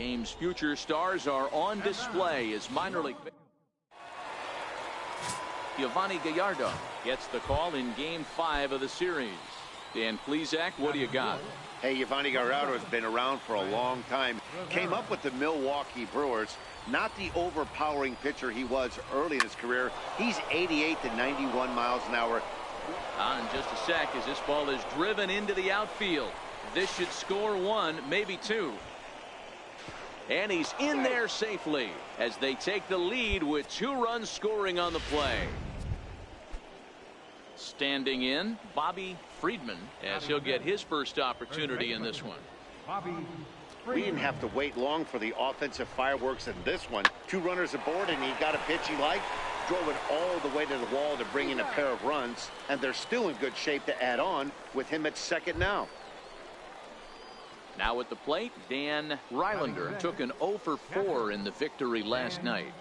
Game's future stars are on display as minor league. Giovanni Gallardo gets the call in Game 5 of the series. Dan Plesac, what do you got? Hey, Giovanni Gallardo has been around for a long time. Came up with the Milwaukee Brewers. Not the overpowering pitcher he was early in his career. He's 88 to 91 miles an hour. In just a sec, as this ball is driven into the outfield. This should score one, maybe two. And he's in there safely as they take the lead with 2 runs scoring on the play. Standing in, Bobby Friedman, as he'll get his first opportunity in this one. We didn't have to wait long for the offensive fireworks in this one. 2 runners aboard, and he got a pitch he liked. Drove it all the way to the wall to bring in a pair of runs, and they're still in good shape to add on with him at second now. Now at the plate, Dan Rylander took an 0 for 4 in the victory last night.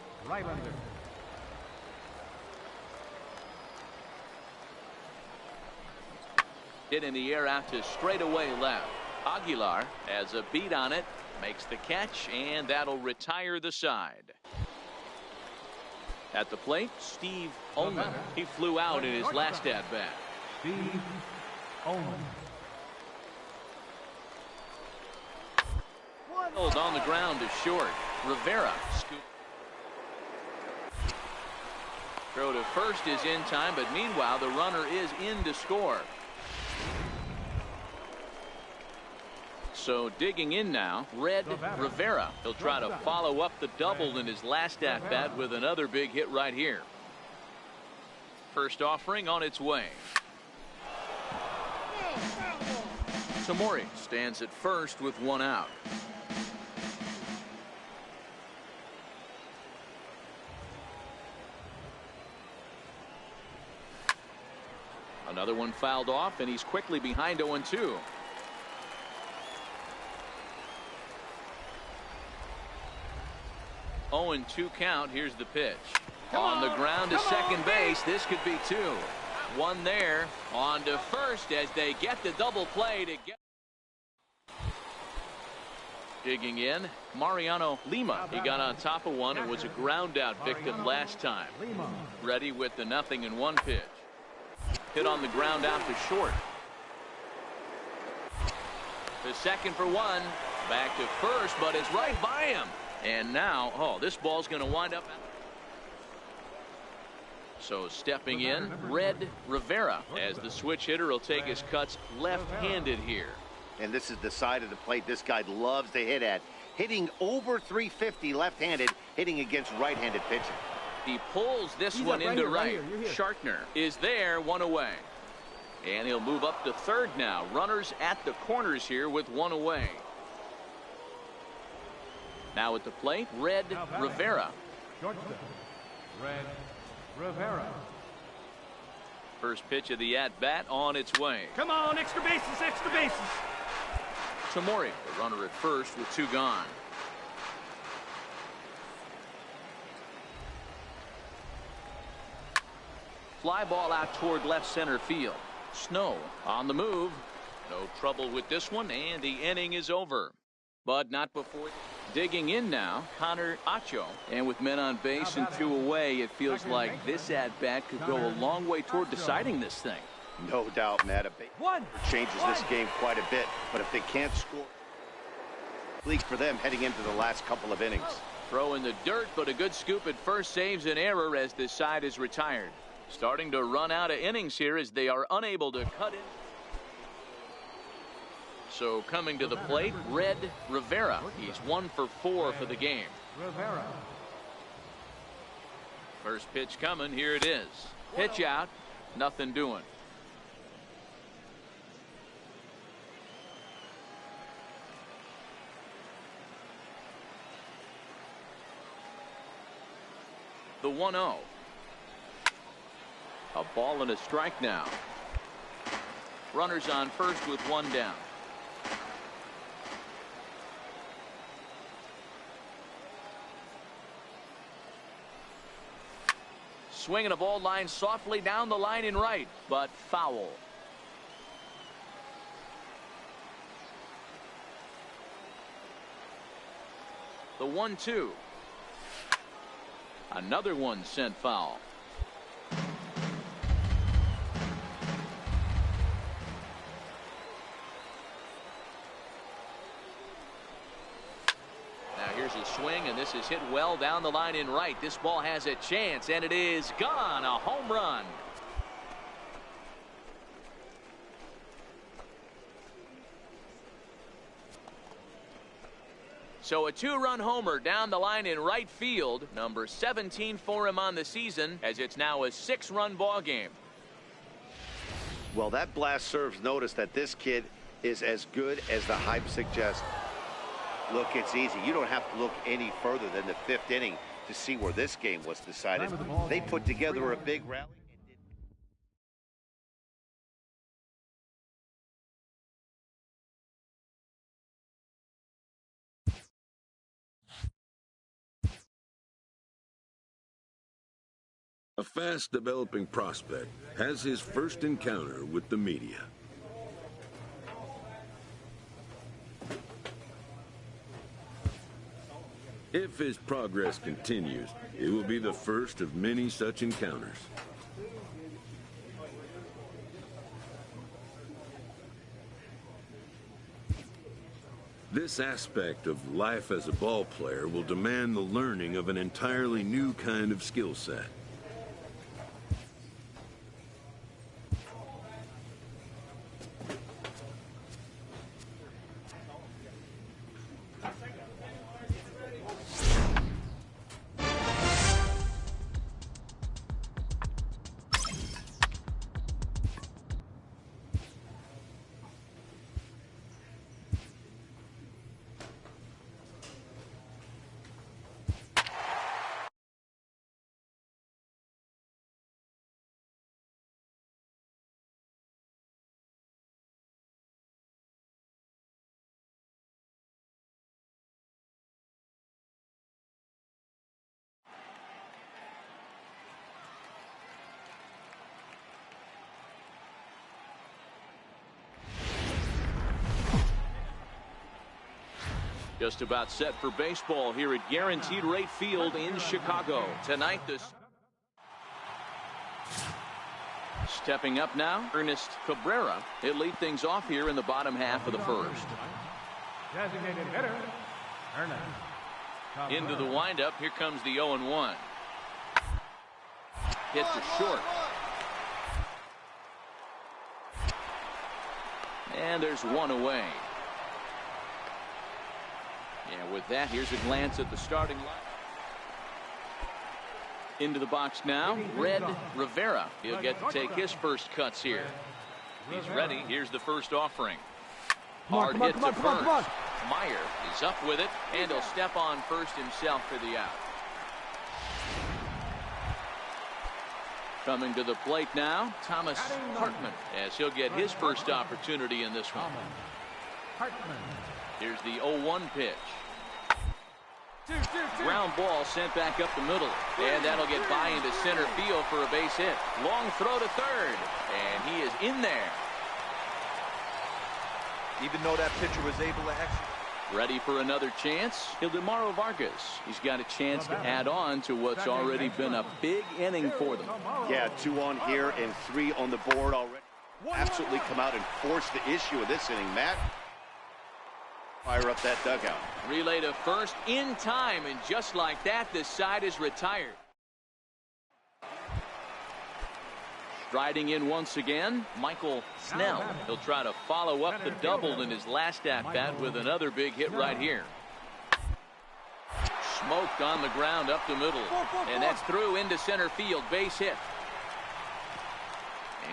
Hit in the air out to straightaway left. Aguilar has a beat on it, makes the catch, and that'll retire the side. At the plate, Steve Ullman. He flew out in his last at-bat. Steve Ullman. On the ground is short. Rivera scoop. Throw to first is in time, but meanwhile the runner is in to score. So digging in now, Red Rivera. He'll try to follow up the double in his last at-bat with another big hit right here. First offering on its way. Tamori stands at first with 1 out. Another one fouled off, and he's quickly behind 0-2. Oh, and 2 count. Here's the pitch. On the ground to second base. This could be 2. 1 there. On to first as they get the double play to get. Digging in, Mariano Lima. He got on top of one and was a ground out victim last time. Ready with the 0-1 pitch. Hit on the ground out to short. The second for 1. Back to first, but it's right by him. And now, this ball's going to wind up. So stepping in, Red Rivera, as the switch hitter will take his cuts left-handed here. And this is the side of the plate this guy loves to hit at. Hitting over 350 left-handed, hitting against right-handed pitching. He pulls this one into right. Shartner is there, 1 away. And he'll move up to third now. Runners at the corners here with 1 away. Now at the plate, Red Rivera. Red Rivera. First pitch of the at-bat on its way. Come on, extra bases, extra bases. Tamori, the runner at first with 2 gone. Fly ball out toward left center field. Snow on the move. No trouble with this one, and the inning is over. But not before. Digging in now, Connor Acho. And with men on base and 2 away, it feels like this at-bat could go a long way toward deciding this thing. No doubt, Matt. A big changes this game quite a bit. But if they can't score, league for them heading into the last couple of innings. Throw in the dirt, but a good scoop at first saves an error as this side is retired. Starting to run out of innings here as they are unable to cut in. So coming to the plate, Red Rivera. He's 1 for 4 for the game. Rivera. First pitch coming. Here it is. Pitch out. Nothing doing. The 1-0. A ball and a strike now. Runners on first with 1 down. Swinging a ball line softly down the line in right, but foul. The 1-2. Another one sent foul. Now here's a swing, and this is hit well down the line in right. This ball has a chance, and it is gone. A home run. So a two-run homer down the line in right field. Number 17 for him on the season, as it's now a 6-run ball game. Well, that blast serves notice that this kid is as good as the hype suggests. Look, it's easy. You don't have to look any further than the 5th inning to see where this game was decided. They put together a big rally. A fast-developing prospect has his first encounter with the media. If his progress continues, it will be the first of many such encounters. This aspect of life as a ball player will demand the learning of an entirely new kind of skill set. Just about set for baseball here at Guaranteed Rate Field in Chicago. Tonight, stepping up now, Ernest Cabrera. He'll lead things off here in the bottom half of the first. Designated hitter, Ernest Cabrera. Into the windup. Here comes the 0-1. Hit to short. And there's one away. And with that, here's a glance at the starting line. Into the box now, Red Rivera. He'll get to take his first cuts here. He's ready. Here's the first offering. Hard hit to first. Meyer is up with it, and he'll step on first himself for the out. Coming to the plate now, Thomas Hartman, as he'll get his first opportunity in this one. Here's the 0-1 pitch. Ground ball sent back up the middle, and that'll get by into center field for a base hit. Long throw to third, and he is in there. Even though that pitcher was able to execute. Ready for another chance? Ildemaro Vargas. He's got a chance to add on to what's already been a big inning for them. Yeah, 2 on here and 3 on the board already. Absolutely come out and force the issue of this inning, Matt. Fire up that dugout. Relay to first in time, and just like that, this side is retired. Striding in once again, Michael Snell. He'll try to follow up the double in his last at-bat with another big hit right here. Smoked on the ground up the middle, and that's through into center field, base hit.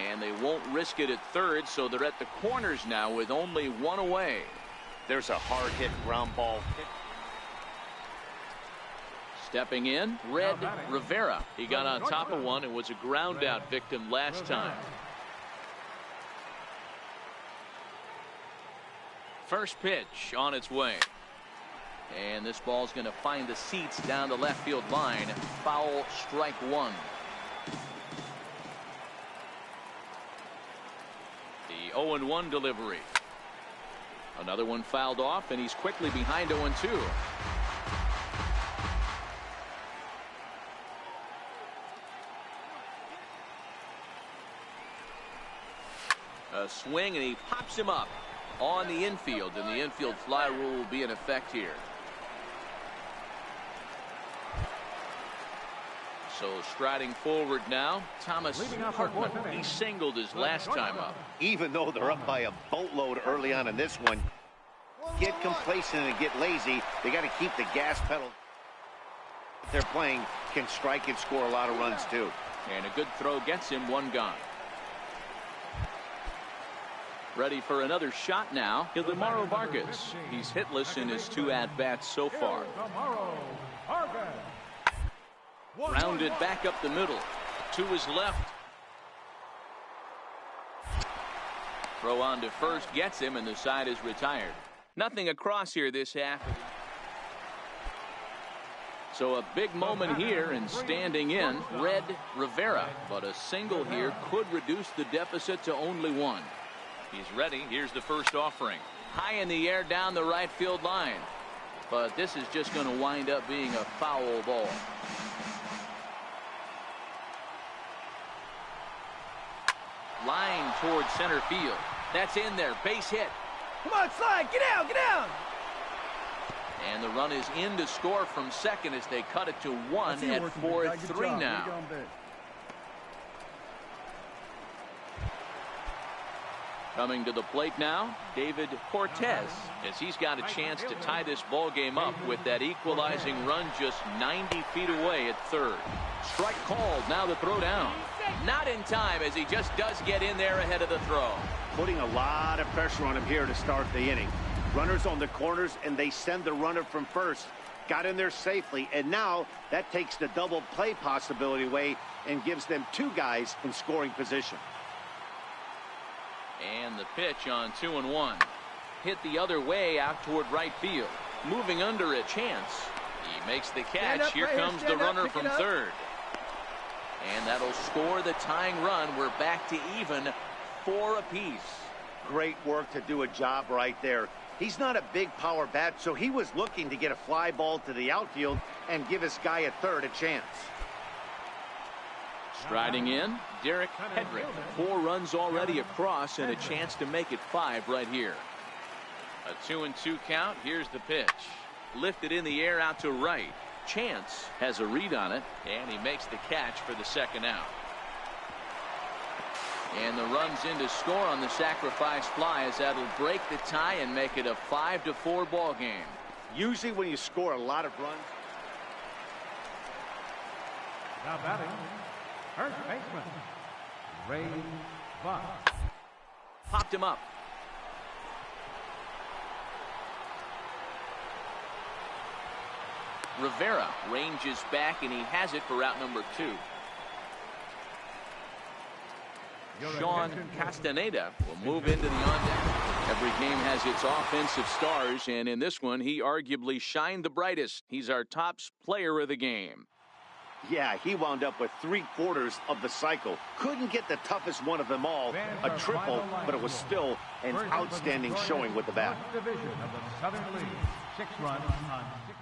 And they won't risk it at third, so they're at the corners now with only one away. There's a hard hit ground ball kick. Stepping in, Red Rivera. He got on top of one and was a ground out victim last time. First pitch on its way. And this ball's going to find the seats down the left field line. Foul, strike one. The 0-1 delivery. Another one fouled off, and he's quickly behind 0-2. A swing, and he pops him up on the infield, and the infield fly rule will be in effect here. So striding forward now, Thomas Hartman. He singled his last time up. Even though they're up by a boatload early on in this one, get complacent and get lazy. They got to keep the gas pedal. They're playing can strike and score a lot of runs too. And a good throw gets him one gone. Ready for another shot now, Ildemaro Vargas. He's hitless in his 2 at-bats so far. Rounded back up the middle. To his left. Throw on to first gets him, and the side is retired. Nothing across here this half. So a big moment here, and standing in, Red Rivera. But a single here could reduce the deficit to only 1. He's ready. Here's the first offering. High in the air down the right field line. But this is just going to wind up being a foul ball. Line towards center field. That's in there. Base hit. Come on, slide. Get out. Get out. And the run is in to score from second as they cut it to 1 at 4-3 now. Coming to the plate now, David Cortez, as he's got a chance to tie this ball game up with that equalizing run just 90 feet away at third. Strike called. Now the throw down. Not in time, as he just does get in there ahead of the throw. Putting a lot of pressure on him here to start the inning. Runners on the corners, and they send the runner from first. Got in there safely, and now that takes the double play possibility away and gives them 2 guys in scoring position. And the pitch on 2-1. Hit the other way out toward right field. Moving under a chance. He makes the catch. Here comes the runner from third. And that'll score the tying run. We're back to even 4 apiece. Great work to do a job right there. He's not a big power bat, so he was looking to get a fly ball to the outfield and give his guy at third a chance. Striding in, Derek Hedrick. 4 runs already across and a chance to make it 5 right here. A 2-2 count. Here's the pitch. Lifted in the air out to right. Chance has a read on it, and he makes the catch for the second out. And the run's in to score on the sacrifice fly, as that'll break the tie and make it a 5-4 ball game. Usually when you score a lot of runs. Now batting, first baseman, Ray Buck. Popped him up. Rivera ranges back, and he has it for out number 2. Sean Castaneda will move into the on-deck. Every game has its offensive stars, and in this one, he arguably shined the brightest. He's our top player of the game. Yeah, he wound up with 3/4 of the cycle. Couldn't get the toughest one of them all, a triple, but it was still an outstanding showing with the bat. Division of the Southern League, 6 runs on 6.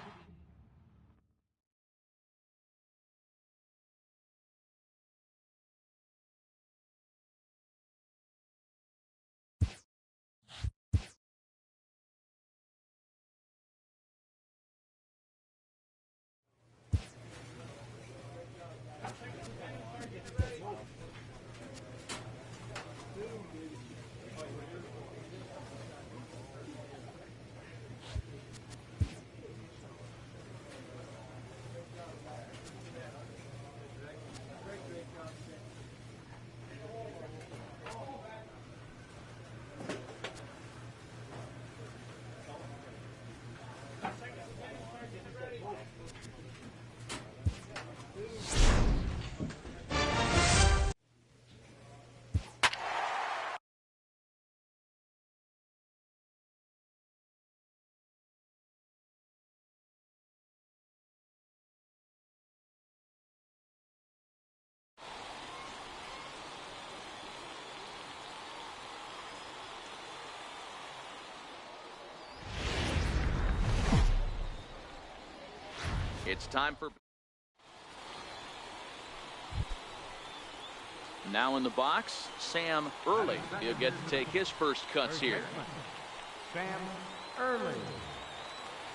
It's time for Now in the box, Sam Early. He'll get to take his first cuts here. Sam Early.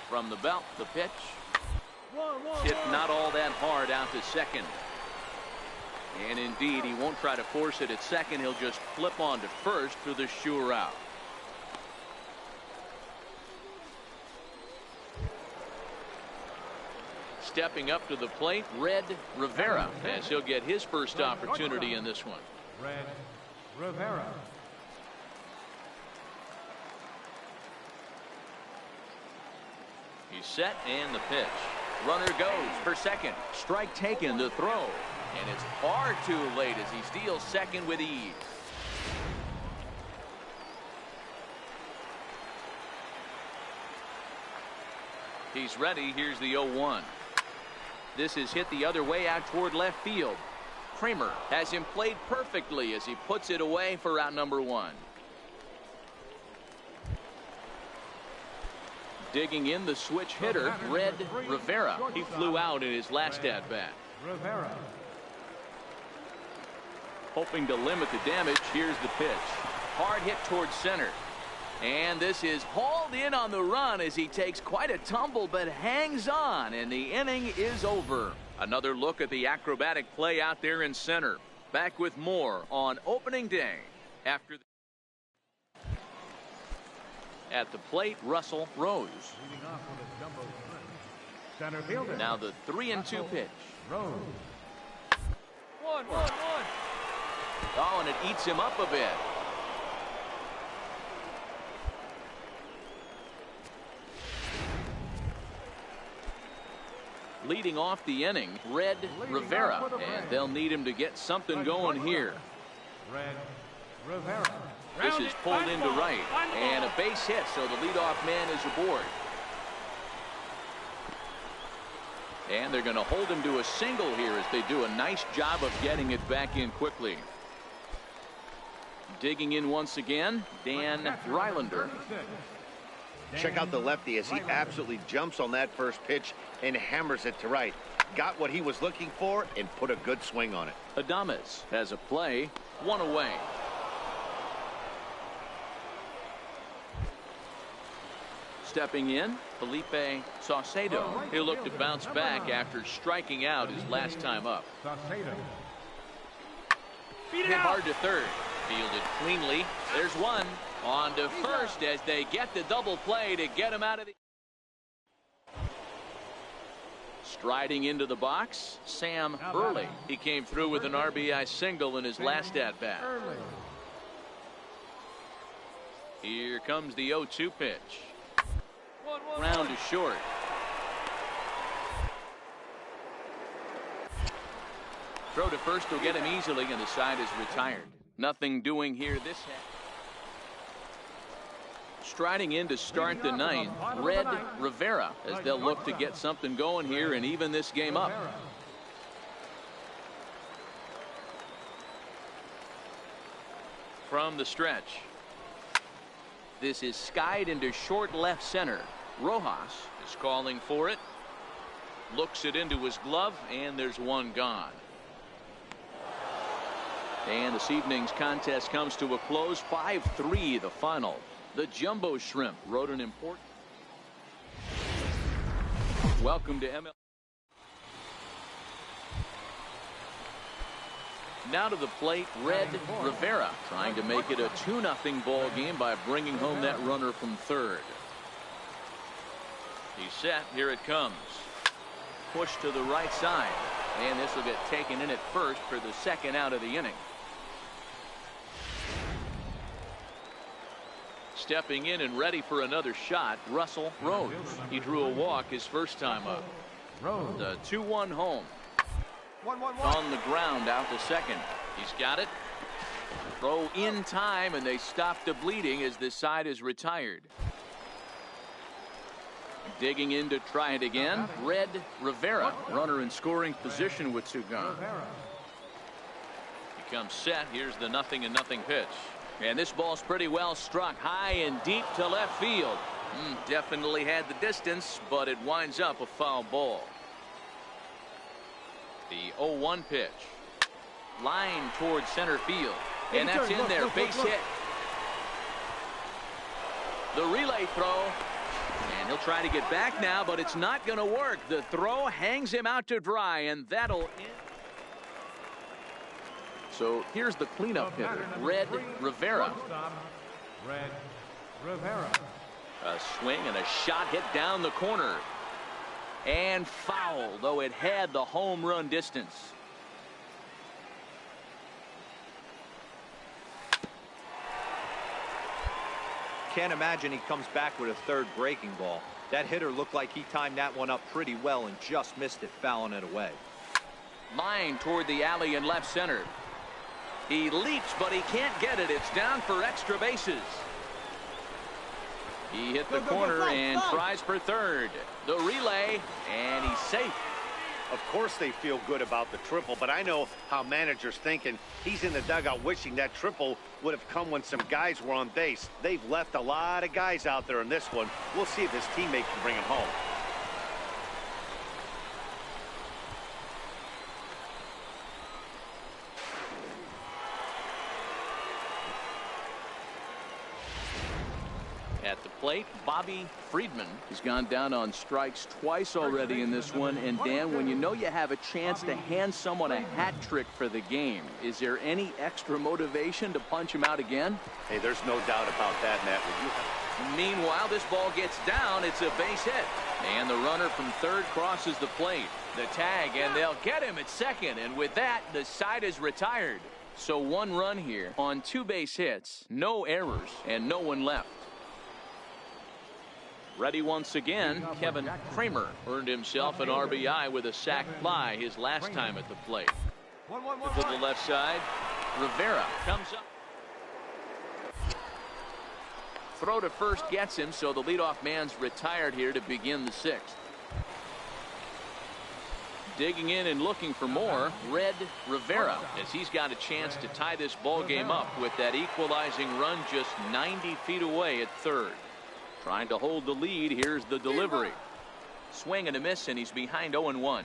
From the belt, the pitch. Hit not all that hard out to second. And indeed, he won't try to force it at second. He'll just flip on to first for the sure out. Stepping up to the plate, Red Rivera, as he'll get his first opportunity in this one. Red Rivera. He's set and the pitch. Runner goes for second. Strike taken, the throw. And it's far too late as he steals second with ease. He's ready. Here's the 0-1. This is hit the other way out toward left field. Kramer has him played perfectly as he puts it away for out number 1. Digging in the switch hitter, Red Rivera. He flew out in his last at-bat. Rivera. Hoping to limit the damage, here's the pitch. Hard hit towards center. And this is hauled in on the run as he takes quite a tumble but hangs on, and the inning is over. Another look at the acrobatic play out there in center. Back with more on opening day. After at the plate, Russell Rose. Leading off with a jumbo shrimp. Center fielder. Now the 3-2 pitch. Rose. 1-1-1. Oh, and it eats him up a bit. Leading off the inning, Red Rivera, and they'll need him to get something going here. Red Rivera. This is pulled into right, and a base hit, so the leadoff man is aboard. And they're going to hold him to a single here as they do a nice job of getting it back in quickly. Digging in once again, Dan Rylander. Check out the lefty as he absolutely jumps on that first pitch and hammers it to right. Got what he was looking for and put a good swing on it. Adames has a play, 1 away. Stepping in, Felipe Saucedo. He'll look to bounce back after striking out his last time up. Saucedo. Hit hard to third. Fielded cleanly. There's one. On to first as they get the double play to get him out of the... Striding into the box, Sam Early. He came through with an RBI single in his last at-bat. Here comes the 0-2 pitch. Ground to short. Throw to first will get him easily, and the side is retired. Nothing doing here this half. Striding in to start the ninth, Red Rivera, as they'll look to get something going here and even this game up. From the stretch. This is skied into short left center. Rojas is calling for it. Looks it into his glove, and there's one gone. And this evening's contest comes to a close. 5-3 the final. The Jumbo Shrimp wrote an important. Welcome to ML. Now to the plate, Red Rivera trying to make it a 2-0 ball game by bringing home that runner from third. He's set. Here it comes. Push to the right side, and this will get taken in at first for the second out of the inning. Stepping in and ready for another shot, Russell Rose. He drew a walk his first time up. The 2-1 home. 1-1-1. On the ground out to second. He's got it. Throw in time, and they stop the bleeding as this side is retired. Digging in to try it again, Red Rivera. Runner in scoring position with two gone. He comes set. Here's the 0-0 pitch. And this ball's pretty well struck high and deep to left field. Definitely had the distance, but it winds up a foul ball. The 0-1 pitch. Line towards center field. And that's in there. Base hit. The relay throw. And he'll try to get back now, but it's not going to work. The throw hangs him out to dry, and that'll end. So here's the cleanup hitter, Red Rivera. Red Rivera. A swing and a shot hit down the corner. And foul, though it had the home run distance. Can't imagine he comes back with a third breaking ball. That hitter looked like he timed that one up pretty well and just missed it, fouling it away. Line toward the alley in left center. He leaps, but he can't get it. It's down for extra bases. He hit the corner and tries for third. The relay, and he's safe. Of course they feel good about the triple, but I know how managers thinking. He's in the dugout wishing that triple would have come when some guys were on base. They've left a lot of guys out there in this one. We'll see if his teammate can bring him home. At the plate, Bobby Friedman has gone down on strikes twice already in this one. And Dan, when you know you have a chance to hand someone a hat trick for the game, is there any extra motivation to punch him out again? Hey, there's no doubt about that, Matt. Meanwhile, this ball gets down. It's a base hit. And the runner from third crosses the plate. The tag, and they'll get him at second. And with that, the side is retired. So one run here on 2 base hits, no errors, and no one left. Ready once again, Kevin Kramer earned himself an RBI with a sac fly his last time at the plate. To the left side, Rivera comes up. Throw to first gets him, so the leadoff man's retired here to begin the 6th. Digging in and looking for more, Red Rivera, as he's got a chance to tie this ball game up with that equalizing run just 90 feet away at third. Trying to hold the lead. Here's the delivery. Swing and a miss, and he's behind 0-1.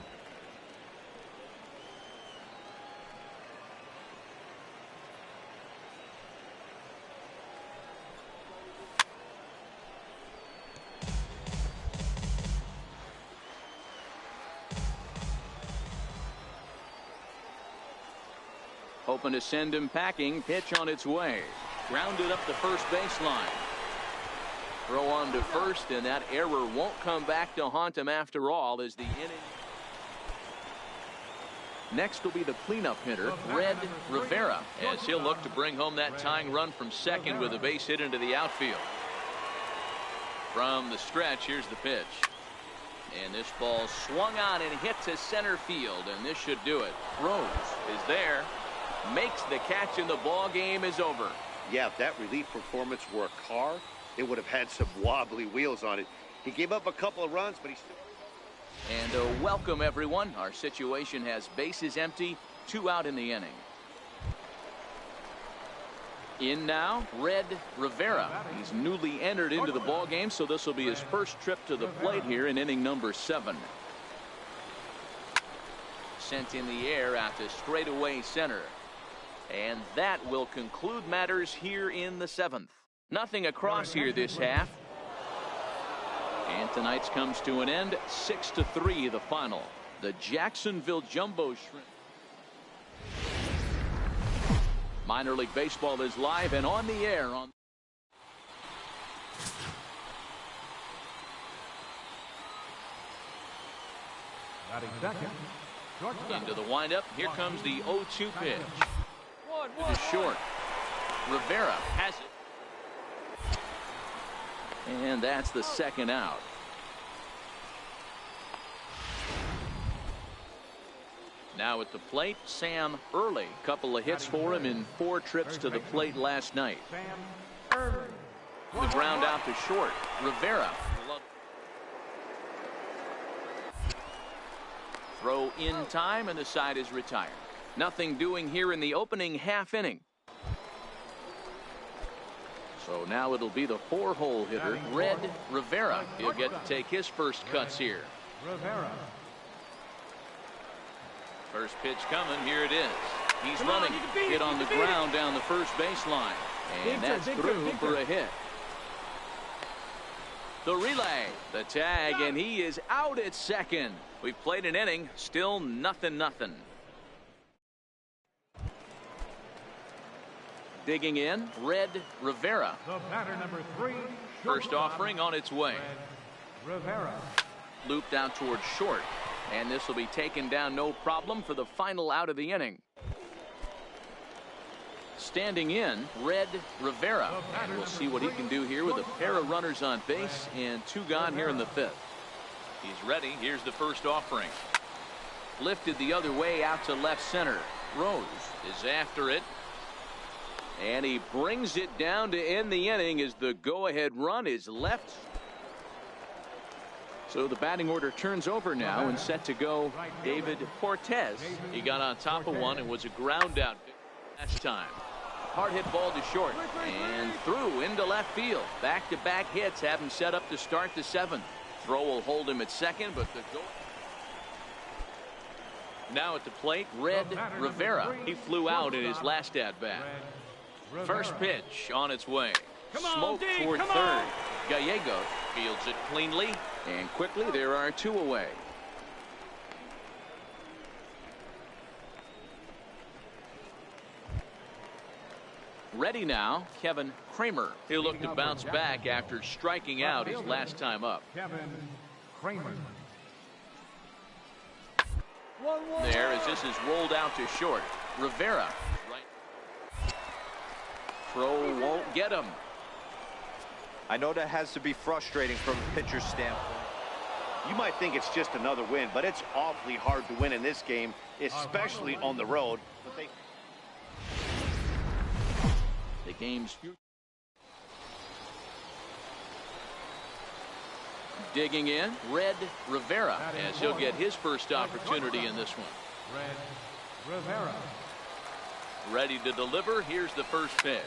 Hoping to send him packing. Pitch on its way. Grounded up the first baseline. Throw on to first, and that error won't come back to haunt him after all as the inning. Next will be the cleanup hitter, Red Rivera, as he'll look to bring home that tying run from second with a base hit into the outfield. From the stretch, here's the pitch. And this ball swung on and hit to center field, and this should do it. Rose is there, makes the catch, and the ball game is over. Yeah, if that relief performance were a car, it would have had some wobbly wheels on it. He gave up a couple of runs, but he still... And welcome, everyone. Our situation has bases empty, 2 out in the inning. In now, Red Rivera. He's newly entered into the ball game, so this will be his first trip to the plate here in inning number 7. Sent in the air out to straightaway center. And that will conclude matters here in the 7th. Nothing across here this half. And tonight's comes to an end. 6-3 the final. The Jacksonville Jumbo Shrimp. Minor League Baseball is live and on the air on into the windup. Here comes the 0-2 pitch. It is short. Rivera has it. And that's the second out. Now at the plate, Sam Early. Couple of hits for him in 4 trips to the plate last night. The ground out to short. Rivera. Throw in time, and the side is retired. Nothing doing here in the opening half inning. So now it'll be the 4-hole hitter, Red Rivera. He'll get to take his first cuts here. First pitch coming. Here it is. He's running. Hit on the ground down the first baseline. And that's through for a hit. The relay, the tag, and he is out at second. We've played an inning, still 0-0. Digging in, Red Rivera. The batter number 3. First offering on its way. Rivera. Looped out towards short. And this will be taken down no problem for the final out of the inning. Standing in, Red Rivera. And we'll see what he can do here with a pair of runners on base and 2 gone here in the 5th. He's ready. Here's the first offering. Lifted the other way out to left center. Rose is after it. And he brings it down to end the inning as the go-ahead run is left. So the batting order turns over now and set to go David Cortez. He got on top of one and was a ground out last time. Hard hit ball to short and through into left field. Back-to-back hits have him set up to start the 7th. Throw will hold him at second, but the go. Now at the plate, Red Rivera. He flew out in his last at-bat. First pitch on its way. Smoke toward third. Gallegos fields it cleanly and quickly. There are 2 away. Ready now, Kevin Kramer. He'll look to bounce back after striking out his last time up. Kevin Kramer. There as this is rolled out to short. Rivera. Right. Throw won't get him. I know that has to be frustrating from a pitcher's standpoint. You might think it's just another win, but it's awfully hard to win in this game, especially on the road. But the game's digging in, Red Rivera, as he'll get his first opportunity in this one. Red Rivera. Ready to deliver. Here's the first pitch.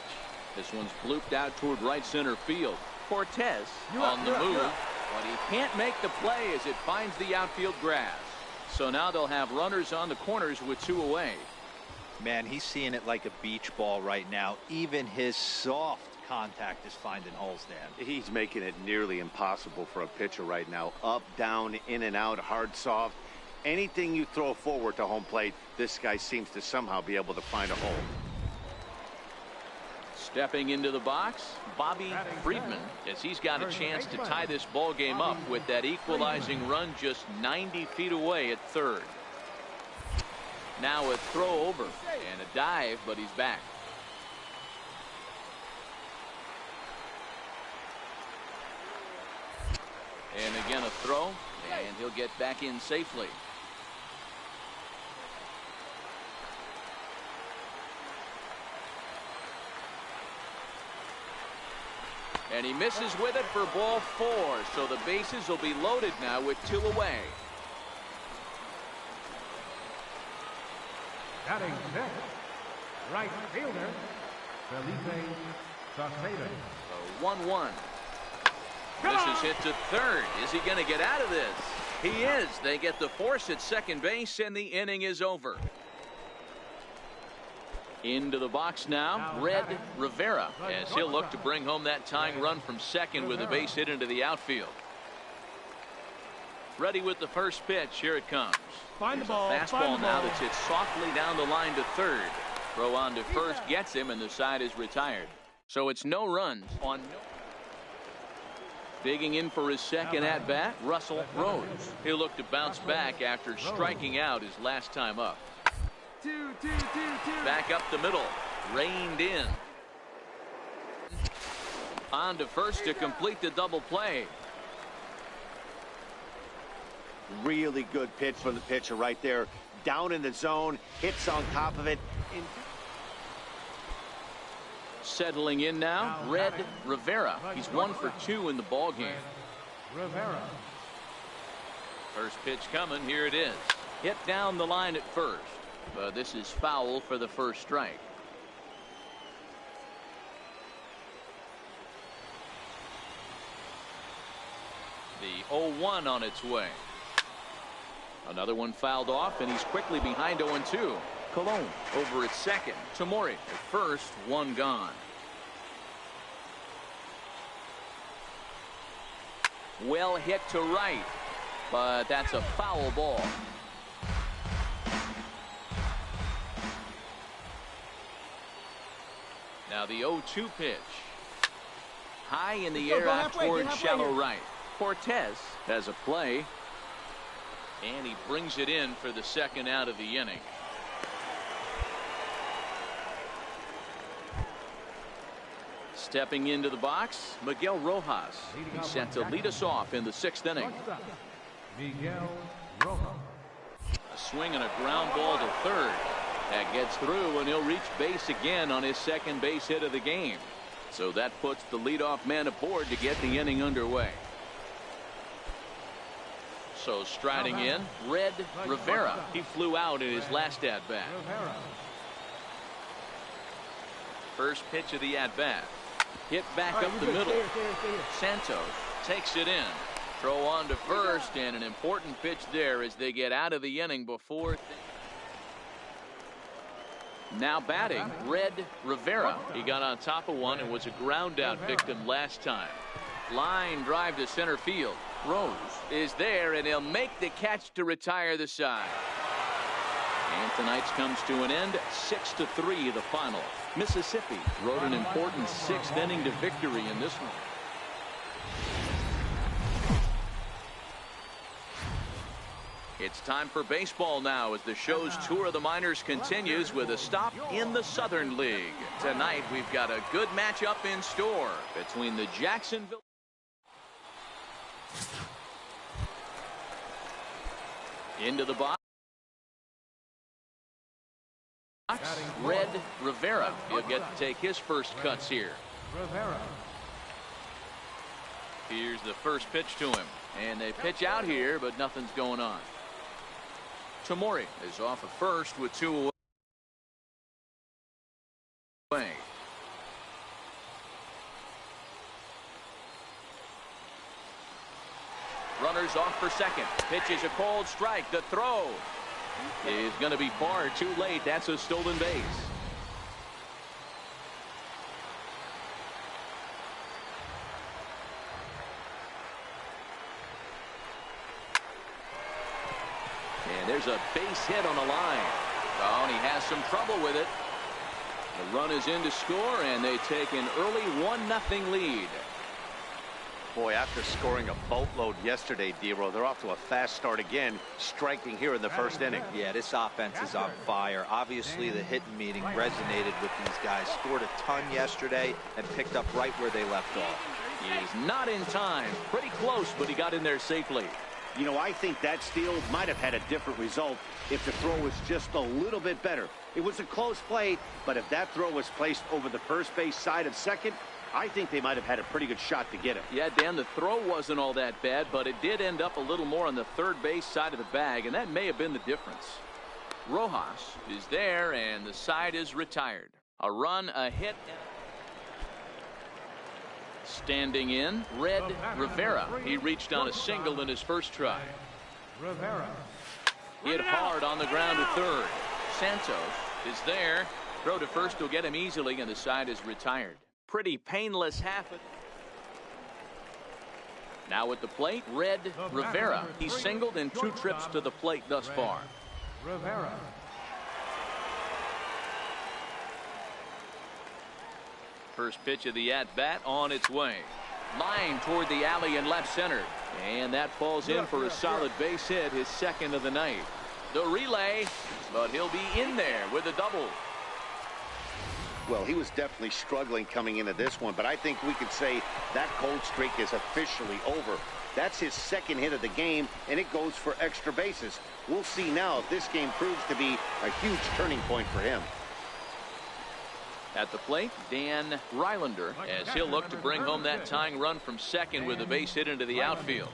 This one's blooped out toward right center field. Cortez on the move, but he can't make the play as it finds the outfield grass. So now they'll have runners on the corners with 2 away. Man, he's seeing it like a beach ball right now. Even his soft contact is finding holes, Dan. he's making it nearly impossible for a pitcher right now. Up, down, in and out, hard, soft. Anything you throw forward to home plate, this guy seems to somehow be able to find a hole. Stepping into the box, Bobby Friedman, as he's got a chance to tie this ball game up with that equalizing run just 90 feet away at third. Now a throw over and a dive, but he's back. And again a throw, and he'll get back in safely. And he misses with it for ball 4. So the bases will be loaded now with 2 away. Batting 5th, right fielder, Felipe Saucedo. So 1-1. This is hit to third. Is he going to get out of this? He is. They get the force at second base, and the inning is over. Into the box now, Red Rivera, as he'll look to bring home that tying run from second with a base hit into the outfield. Ready with the first pitch. Here it comes. Find the ball. Fastball now that's hit softly down the line to third. Throw on to first gets him, and the side is retired. So it's no runs on no. Digging in for his second at-bat, Russell Rose. He'll look to bounce back after striking out his last time up. Back up the middle. Reined in. On to first to complete the double play. Really good pitch from the pitcher right there. Down in the zone. Hits on top of it. Settling in now, Red Rivera. He's 1 for 2 in the ball game. Rivera. First pitch coming. Here it is. Hit down the line at first. But this is foul for the first strike. The 0-1 on its way. Another one fouled off, and he's quickly behind 0-2. Colon over at second. Tamori at first, one gone. Well hit to right, but that's a foul ball. Now the 0-2 pitch. High in the air out toward shallow right. Cortez has a play, and he brings it in for the second out of the inning. Stepping into the box, Miguel Rojas. He's set to lead us off in the 6th inning. Miguel Rojas. A swing and a ground ball to third. That gets through, and he'll reach base again on his second base hit of the game. So that puts the leadoff man aboard to get the inning underway. So striding in, Red Rivera. He flew out in his last at-bat. First pitch of the at-bat. Hit back up the middle. Santos takes it in. Throw on to first, and an important pitch there as they get out of the inning before. Now batting, Red Rivera. He got on top of one and was a ground out victim last time. Line drive to center field. Rose is there, and he'll make the catch to retire the side. And tonight's comes to an end. 6-3 the final. Mississippi rode an important 6th inning to victory in this one. It's time for baseball now as the show's tour of the minors continues with a stop in the Southern League. Tonight we've got a good matchup in store between the Jacksonville. Into the box. Red Rivera. He'll get to take his first cuts here. Here's the first pitch to him. And they pitch out here, but nothing's going on. Tamori is off at first with 2 away. Runners off for second. Pitch is a cold strike. The throw is going to be far too late. That's a stolen base. And there's a base hit on the line. Oh, and he has some trouble with it. The run is in to score, and they take an early 1-0 lead. Boy, after scoring a boatload yesterday, Dero, they're off to a fast start again, striking here in the first inning. Yeah, this offense is on fire. Obviously, the hitting meeting resonated with these guys. Scored a ton yesterday and picked up right where they left off. He's not in time. Pretty close, but he got in there safely. You know, I think that steal might have had a different result if the throw was just a little bit better. It was a close play, but if that throw was placed over the first base side of second, I think they might have had a pretty good shot to get him. Yeah, Dan, the throw wasn't all that bad, but it did end up a little more on the third base side of the bag, and that may have been the difference. Rojas is there, and the side is retired. A run, a hit. Standing in, Red Rivera. He reached on a single in his first try. Hit hard on the ground to third. Santos is there. Throw to first will get him easily, and the side is retired. Pretty painless half. Now at the plate, Red Rivera. He's singled in 2 trips to the plate thus far. First pitch of the at-bat on its way. Line toward the alley in left center. And that falls in for a solid base hit, his second of the night. The relay, but he'll be in there with a double. Well, he was definitely struggling coming into this one, but I think we could say that cold streak is officially over. That's his second hit of the game, and it goes for extra bases. We'll see now if this game proves to be a huge turning point for him. At the plate, Dan Rylander, as he'll look to bring home that tying run from second with a base hit into the outfield.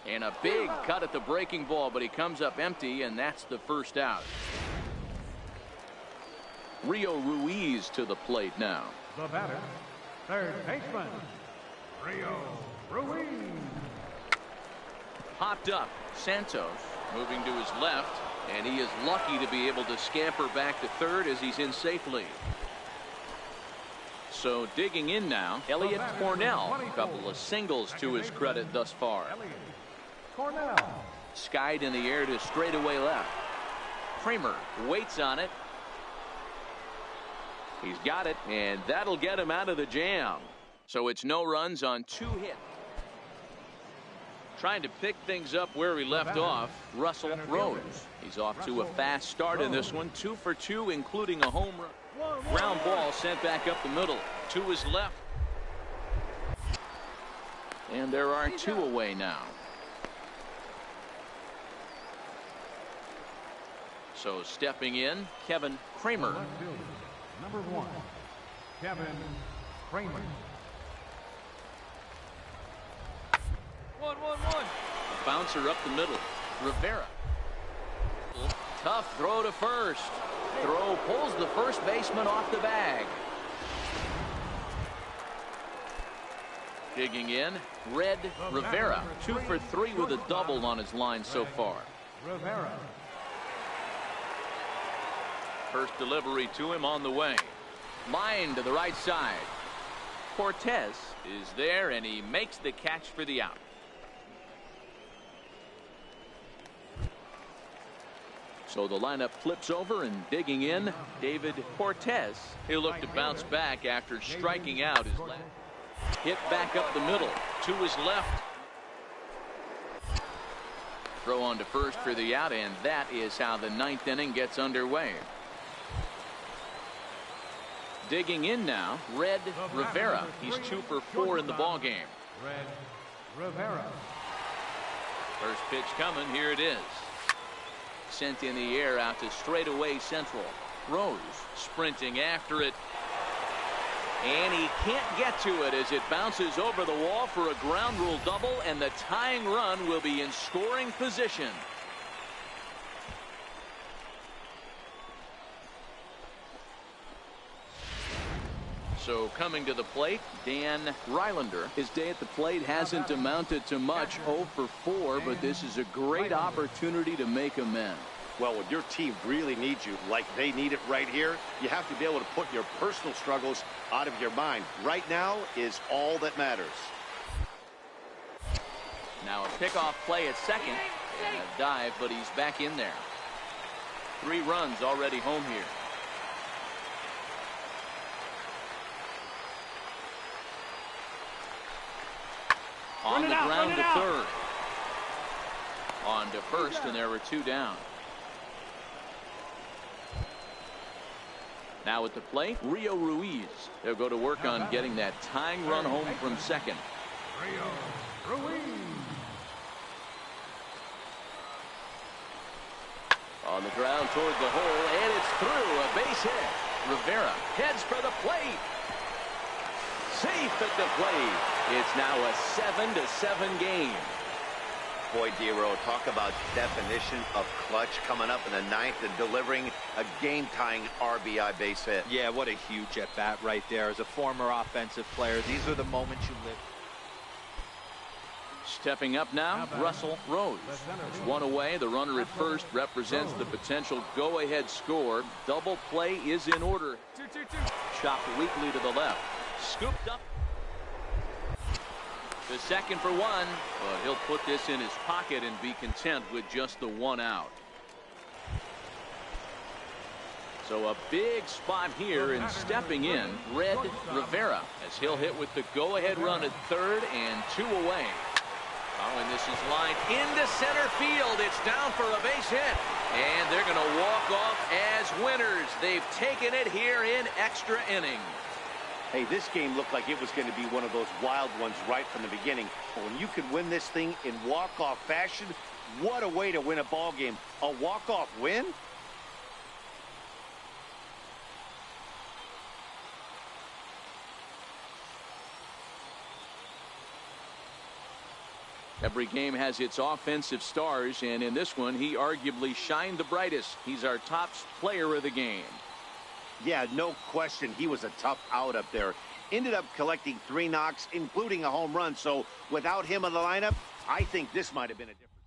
And a big cut at the breaking ball, but he comes up empty, and that's the first out. Rio Ruiz to the plate now. The batter, third baseman, Rio Ruiz. Popped up. Santos moving to his left, and he is lucky to be able to scamper back to third as he's in safely. So digging in now, Elliott Cornell. A couple of singles to his credit thus far. Cornell. Skied in the air to straightaway left. Kramer waits on it. He's got it, and that'll get him out of the jam. So it's no runs on 2 hits. Trying to pick things up where he left off, Russell Rose. He's off to a fast start in this one, 2 for 2, including a home run. Ground ball sent back up the middle. To his left. And there are 2 away now. So stepping in, Kevin Kramer. Number 1, Kevin Kramer. 1-1-1. A bouncer up the middle. Rivera. Tough throw to first. Throw pulls the first baseman off the bag. Digging in, Red Rivera. 2 for 3 with a double on his line so far. Rivera. First delivery to him on the way. Line to the right side. Cortez is there, and he makes the catch for the out. So the lineup flips over, and digging in, David Cortez. He'll look to bounce back after striking out his last. Hit back up the middle. To his left. Throw on to first for the out, and that is how the 9th inning gets underway. Digging in now, Red Rivera. He's 2 for 4 in the ballgame. Red Rivera. First pitch coming. Here it is. Sent in the air out to straightaway central. Rose sprinting after it. And he can't get to it as it bounces over the wall for a ground rule double, and the tying run will be in scoring position. So coming to the plate, Dan Rylander. His day at the plate hasn't amounted to much, 0 for 4, but this is a great opportunity to make amends. Well, when your team really needs you, like they need it right here, you have to be able to put your personal struggles out of your mind. Right now is all that matters. Now a pickoff play at second, and a dive, but he's back in there. 3 runs already home here. On the ground to third. On to first, and there were 2 down. Now at the plate, Rio Ruiz. They'll go to work on getting that tying run home from second. Rio Ruiz. On the ground toward the hole, and it's through. A base hit. Rivera heads for the plate. Safe at the plate. It's now a 7-7 game. Boy, Dero, talk about definition of clutch coming up in the 9th and delivering a game-tying RBI base hit. Yeah, what a huge at-bat right there. As a former offensive player, these are the moments you live. Stepping up now, Russell Rose. It's 1 away. The runner at first represents the potential go-ahead score. Double play is in order. 2-2-2. Chopped weakly to the left. Scooped up. The second for 1, but he'll put this in his pocket and be content with just the 1 out. So a big spot here, and stepping in, Red Rivera, as he'll hit with the go-ahead run at third and 2 away. Oh, and this is lined into center field. It's down for a base hit, and they're going to walk off as winners. They've taken it here in extra innings. Hey, this game looked like it was going to be one of those wild ones right from the beginning. But when you can win this thing in walk-off fashion, what a way to win a ball game. A walk-off win? Every game has its offensive stars, and in this one, he arguably shined the brightest. He's our top player of the game. Yeah, no question. He was a tough out up there. ended up collecting 3 knocks, including a home run. So without him in the lineup, I think this might have been a different.